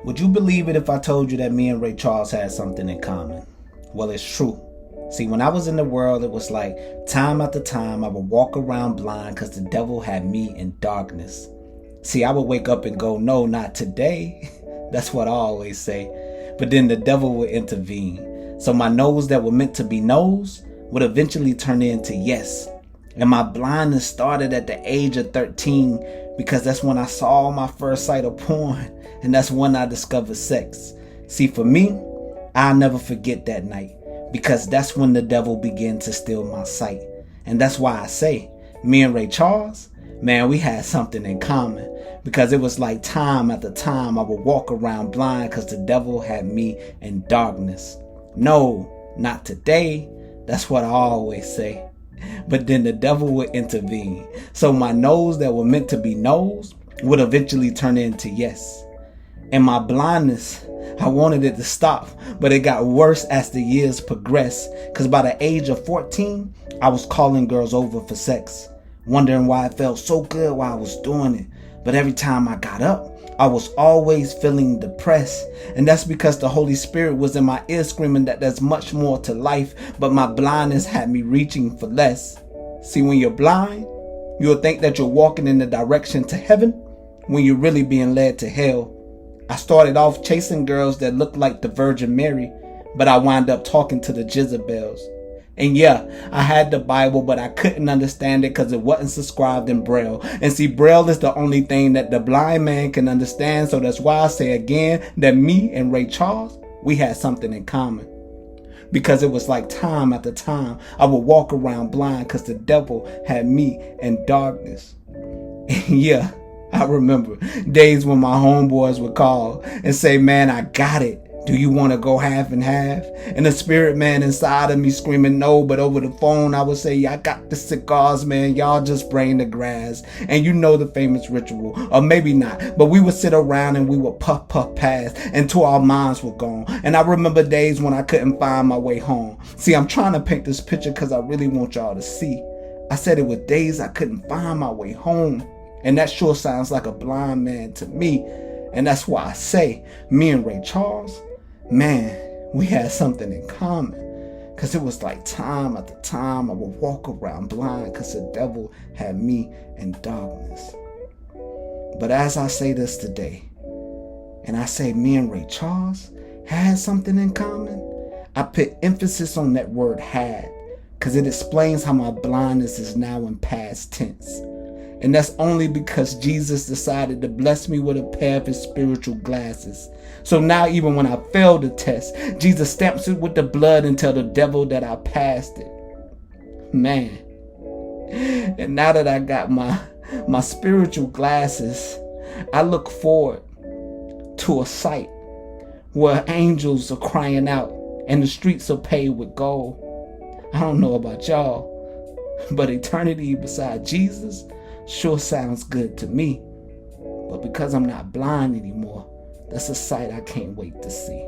Would you believe it if I told you that me and Ray Charles had something in common? Well, it's true. See, when I was in the world, it was like time after time I would walk around blind because the devil had me in darkness. See, I would wake up and go, no, not today. That's what I always say. But then the devil would intervene. So my no's that were meant to be no's would eventually turn into yes. And my blindness started at the age of 13 because that's when I saw my first sight of porn. And that's when I discovered sex. See, for me, I'll never forget that night because that's when the devil began to steal my sight. And that's why I say, me and Ray Charles, man, we had something in common because it was like time after time I would walk around blind because the devil had me in darkness. No, not today. That's what I always say. But then the devil would intervene. So my no's that were meant to be no's would eventually turn into yes. And my blindness, I wanted it to stop, but it got worse as the years progressed. Because by the age of 14, I was calling girls over for sex, wondering why it felt so good while I was doing it. But every time I got up, I was always feeling depressed. And that's because the Holy Spirit was in my ear screaming that there's much more to life, but my blindness had me reaching for less. See, when you're blind, you'll think that you're walking in the direction to heaven when you're really being led to hell. I started off chasing girls that looked like the Virgin Mary, but I wound up talking to the Jezebels. And yeah, I had the Bible, but I couldn't understand it because it wasn't subscribed in Braille. And see, Braille is the only thing that the blind man can understand. So that's why I say again that me and Ray Charles, we had something in common. Because it was like time after time I would walk around blind because the devil had me in darkness. And yeah, I remember days when my homeboys would call and say, man, I got it. Do you want to go half and half? And the spirit man inside of me screaming no, but over the phone I would say, yeah, I got the cigars, man. Y'all just bring the grass. And you know the famous ritual, or maybe not, but we would sit around and we would puff past until our minds were gone. And I remember days when I couldn't find my way home. See, I'm trying to paint this picture because I really want y'all to see. I said it was days I couldn't find my way home. And that sure sounds like a blind man to me. And that's why I say, me and Ray Charles, man, we had something in common. Because it was like time after time I would walk around blind because the devil had me in darkness. But as I say this today, and I say me and Ray Charles had something in common, I put emphasis on that word had because it explains how my blindness is now in past tense. And that's only because Jesus decided to bless me with a pair of his spiritual glasses. So now even when I fail the test, Jesus stamps it with the blood and tell the devil that I passed it. Man. And now that I got my spiritual glasses, I look forward to a sight where angels are crying out and the streets are paved with gold. I don't know about y'all, but eternity beside Jesus sure sounds good to me. But because I'm not blind anymore, that's a sight I can't wait to see.